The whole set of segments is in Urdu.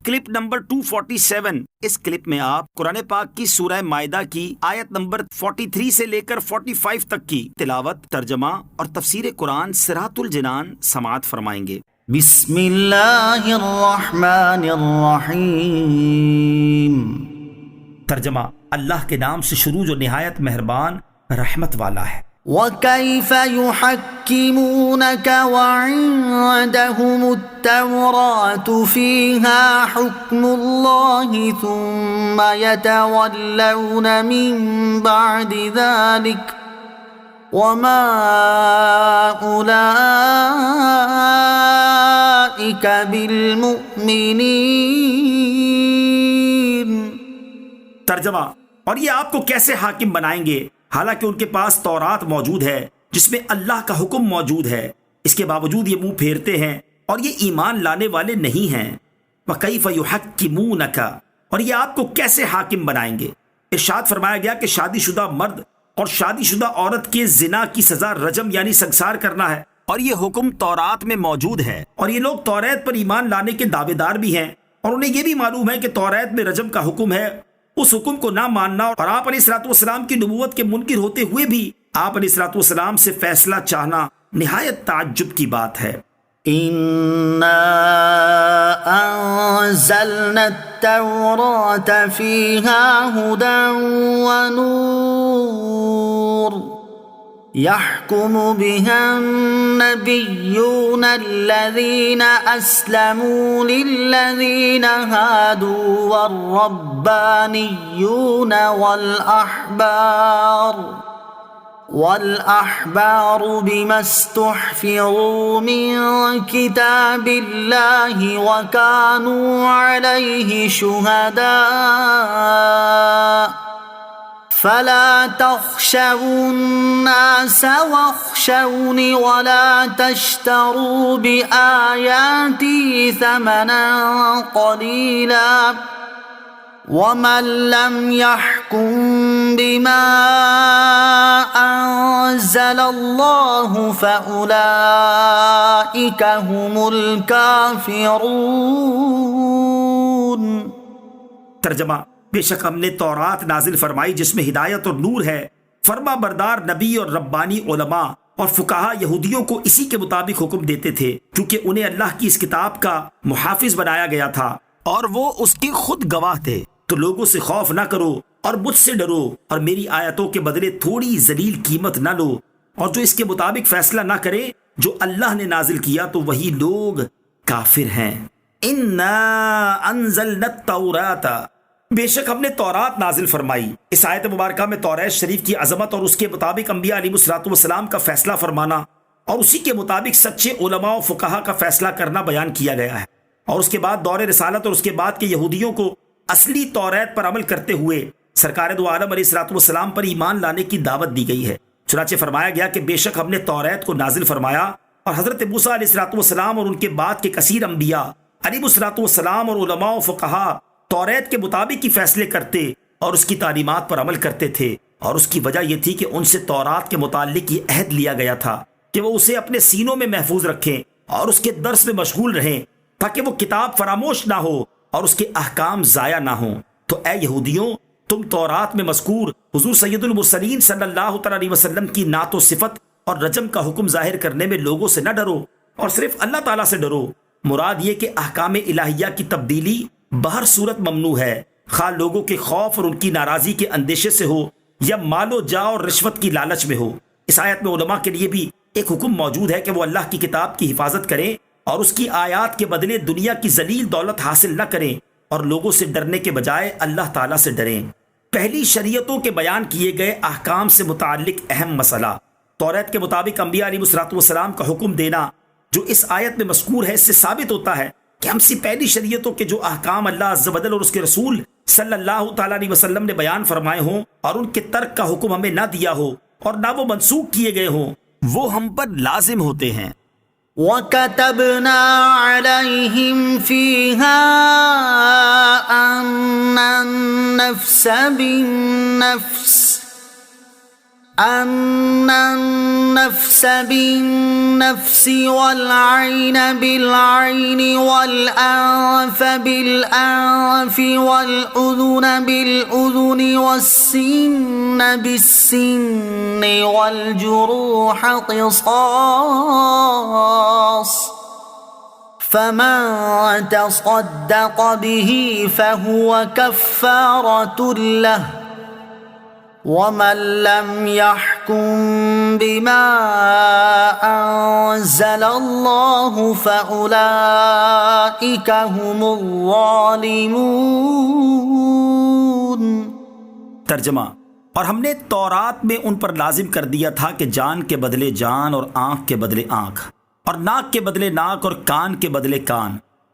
Clip number 247۔ اس کلپ میں آپ قرآن پاک کی سورہ مائدہ کی آیت نمبر 43 سے لے کر 45 تک کی تلاوت، ترجمہ اور تفسیر قرآن صراط الجنان سماعت فرمائیں گے۔ بسم اللہ الرحمن الرحیم۔ ترجمہ، اللہ کے نام سے شروع جو نہایت مہربان رحمت والا ہے۔ وَكَيْفَ يُحَكِّمُونَكَ وَعِندَهُمُ التَّوْرَاةُ فِيهَا حُكْمُ اللَّهِ ثُمَّ يَتَوَلَّوْنَ مِن بَعْدِ ذَلِكَ وَمَا أُولَئِكَ بِالْمُؤْمِنِينَ۔ ترجمہ، اور یہ آپ کو کیسے حاکم بنائیں گے حالانکہ ان کے پاس تورات موجود ہے جس میں اللہ کا حکم موجود ہے، اس کے باوجود یہ منہ پھیرتے ہیں اور یہ ایمان لانے والے نہیں ہیں۔ وَكَيْفَ يُحَكِّمُونَكَ، اور یہ آپ کو کیسے حاکم بنائیں گے۔ ارشاد فرمایا گیا کہ شادی شدہ مرد اور شادی شدہ عورت کے زنا کی سزا رجم یعنی سنسار کرنا ہے، اور یہ حکم تورات میں موجود ہے، اور یہ لوگ توریت پر ایمان لانے کے دعوے دار بھی ہیں، اور انہیں یہ بھی معلوم ہے کہ توریت میں رجم کا حکم ہے۔ اس حکم کو نہ ماننا اور آپ علیہ الصلوۃ والسلام کی نبوت کے منکر ہوتے ہوئے بھی آپ علیہ الصلوۃ والسلام سے فیصلہ چاہنا نہایت تعجب کی بات ہے۔ إِنَّا أَنزَلْنَا التَّوْرَاةَ فِيهَا هُدًى وَنُورٌ يَحْكُمُ بِهَا النَّبِيُّونَ الَّذِينَ أَسْلَمُوا لِلَّذِينَ هَادُوا وَالرَّبَّانِيُّونَ وَالْأَحْبَارُ بِمَا اسْتُحْفِظُوا مِنْ كِتَابِ اللَّهِ وَكَانُوا عَلَيْهِ شُهَدَاءَ فَلَا تَخْشَوُا النَّاسَ وَاخْشَوْنِ وَلَا تَشْتَرُوا بِآيَاتِي ثَمَنًا قَلِيلًا وَمَن لَّمْ يَحْكُم بِمَا أَنزَلَ اللَّهُ فَأُولَئِكَ هُمُ الْكَافِرُونَ۔ ترجمہ، بے شک ہم نے تورات نازل فرمائی جس میں ہدایت اور نور ہے۔ فرما بردار نبی اور ربانی علماء اور فقہا یہودیوں کو اسی کے مطابق حکم دیتے تھے، کیونکہ انہیں اللہ کی اس کتاب کا محافظ بنایا گیا تھا اور وہ اس کے خود گواہ تھے۔ تو لوگوں سے خوف نہ کرو اور مجھ سے ڈرو، اور میری آیتوں کے بدلے تھوڑی ذلیل قیمت نہ لو، اور جو اس کے مطابق فیصلہ نہ کرے جو اللہ نے نازل کیا تو وہی لوگ کافر ہیں۔ اِنَّا أَنزَلْنَا التَّوْرَاةَ، بے شک ہم نے تورات نازل فرمائی۔ اس آیت مبارکہ میں توریت شریف کی عظمت اور اس کے مطابق انبیاء علیہ الصلوۃ والسلام کا فیصلہ فرمانا اور اسی کے مطابق سچے علماء و فقہا کا فیصلہ کرنا بیان کیا گیا ہے، اور اس کے بعد دور رسالت اور اس کے بعد کے یہودیوں کو اصلی توریت پر عمل کرتے ہوئے سرکار دو عالم علیہ الصلوۃ والسلام پر ایمان لانے کی دعوت دی گئی ہے۔ چنانچہ فرمایا گیا کہ بے شک ہم نے توریت کو نازل فرمایا، اور حضرت موسیٰ علیہ الصلوۃ والسلام اور ان کے بعد کے کثیر انبیاء علیہ الصلوۃ والسلام اور علماء و فقہا توریت کے مطابق ہی فیصلے کرتے اور اس کی تعلیمات پر عمل کرتے تھے، اور اس کی وجہ یہ تھی کہ ان سے تورات کے متعلق یہ عہد لیا گیا تھا کہ وہ اسے اپنے سینوں میں محفوظ رکھیں اور اس کے درس میں مشغول رہیں تاکہ وہ کتاب فراموش نہ ہو اور اس کے احکام ضائع نہ ہوں۔ تو اے یہودیوں، تم تورات میں مذکور حضور سید المرسلین صلی اللہ تعالیٰ علیہ وسلم کی نعت و صفت اور رجم کا حکم ظاہر کرنے میں لوگوں سے نہ ڈرو اور صرف اللہ تعالیٰ سے ڈرو۔ مراد یہ کہ احکام الہیہ کی تبدیلی بہر صورت ممنوع ہے، خواہ لوگوں کے خوف اور ان کی ناراضی کے اندیشے سے ہو یا مال و جاہ اور رشوت کی لالچ میں ہو۔ اس آیت میں علماء کے لیے بھی ایک حکم موجود ہے کہ وہ اللہ کی کتاب کی حفاظت کریں اور اس کی آیات کے بدلے دنیا کی ذلیل دولت حاصل نہ کریں، اور لوگوں سے ڈرنے کے بجائے اللہ تعالیٰ سے ڈریں۔ پہلی شریعتوں کے بیان کیے گئے احکام سے متعلق اہم مسئلہ، توریت کے مطابق انبیاء علیہ الصلوۃ والسلام کا حکم دینا جو اس آیت میں مذکور ہے، اس سے ثابت ہوتا ہے کہ ہم سے پہلی شریعتوں کے جو احکام اللہ عز و جل اور اس کے رسول صلی اللہ تعالیٰ علیہ وسلم نے بیان فرمائے ہوں اور ان کے ترک کا حکم ہمیں نہ دیا ہو اور نہ وہ منسوخ کیے گئے ہوں، وہ ہم پر لازم ہوتے ہیں۔ وَكَتَبْنَا عَلَيْهِمْ فِيهَا أَنَّ النَّفْسَ بِالنَّفْسِ أن النفس بالنفس والعين بالعين والأنف بالأنف والأذن بالأذن والسن بالسن والجروح قصاص فمن تصدق به فهو كفارة له ومن لم يحكم بما أنزل الله فأولئك هم الظالمون۔ ترجمہ: اور ہم نے تورات میں ان پر لازم کر دیا تھا کہ جان کے بدلے جان اور آنکھ کے بدلے آنکھ اور ناک کے بدلے ناک اور کان کے بدلے کان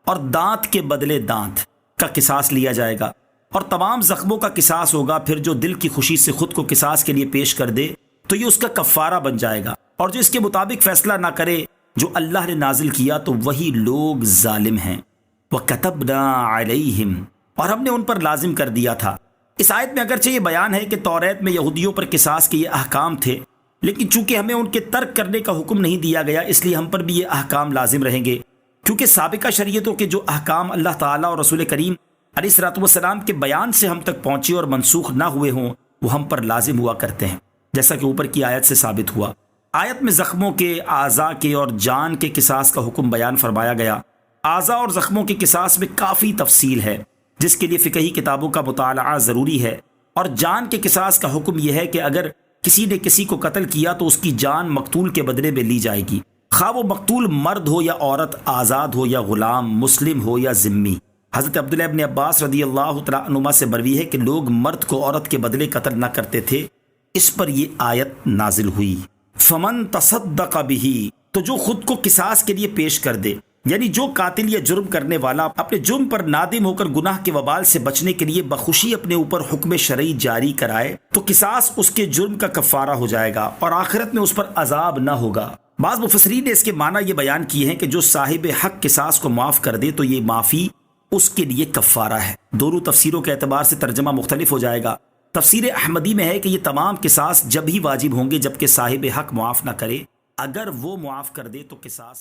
اور دانت کے بدلے دانت کا قصاص لیا جائے گا، اور تمام زخموں کا قصاص ہوگا۔ پھر جو دل کی خوشی سے خود کو قصاص کے لیے پیش کر دے تو یہ اس کا کفارہ بن جائے گا، اور جو اس کے مطابق فیصلہ نہ کرے جو اللہ نے نازل کیا تو وہی لوگ ظالم ہیں۔ وَكَتَبْنَا عَلَيْهِمْ، اور ہم نے ان پر لازم کر دیا تھا۔ اس آیت میں اگرچہ یہ بیان ہے کہ توریت میں یہودیوں پر قصاص کے یہ احکام تھے، لیکن چونکہ ہمیں ان کے ترک کرنے کا حکم نہیں دیا گیا، اس لیے ہم پر بھی یہ احکام لازم رہیں گے، کیونکہ سابقہ شریعتوں کے جو احکام اللہ تعالیٰ اور رسول کریم علیہ الصلوۃ والسلام کے بیان سے ہم تک پہنچے اور منسوخ نہ ہوئے ہوں وہ ہم پر لازم ہوا کرتے ہیں، جیسا کہ اوپر کی آیت سے ثابت ہوا۔ آیت میں زخموں کے، اعضاء کے اور جان کے قصاص کا حکم بیان فرمایا گیا۔ اعضاء اور زخموں کے قصاص میں کافی تفصیل ہے، جس کے لیے فقہی کتابوں کا مطالعہ ضروری ہے۔ اور جان کے قصاص کا حکم یہ ہے کہ اگر کسی نے کسی کو قتل کیا تو اس کی جان مقتول کے بدلے میں لی جائے گی، خواہ وہ مقتول مرد ہو یا عورت، آزاد ہو یا غلام، مسلم ہو یا ذمی۔ حضرت عبداللہ ابن عباس رضی اللہ تعالیٰ عنہما سے مروی ہے کہ لوگ مرد کو عورت کے بدلے قتل نہ کرتے تھے۔ اس پر یہ آیت نازل ہوئی، فمن تصدق به، تو جو خود کو قصاص کے لیے پیش کر دے، یعنی جو قاتل یا جرم کرنے والا اپنے جرم پر نادم ہو کر گناہ کے وبال سے بچنے کے لیے بخوشی اپنے اوپر حکم شرعی جاری کرائے تو قصاص اس کے جرم کا کفارہ ہو جائے گا اور آخرت میں اس پر عذاب نہ ہوگا۔ بعض مفسرین نے اس کے معنی یہ بیان کیے ہیں کہ جو صاحب حق قصاص کو معاف کر دے تو یہ معافی اس کے لیے کفارہ ہے۔ دونوں تفسیروں کے اعتبار سے ترجمہ مختلف ہو جائے گا۔ تفسیر احمدی میں ہے کہ یہ تمام قصاص جب ہی واجب ہوں گے جبکہ صاحب حق معاف نہ کرے، اگر وہ معاف کر دے تو قصاص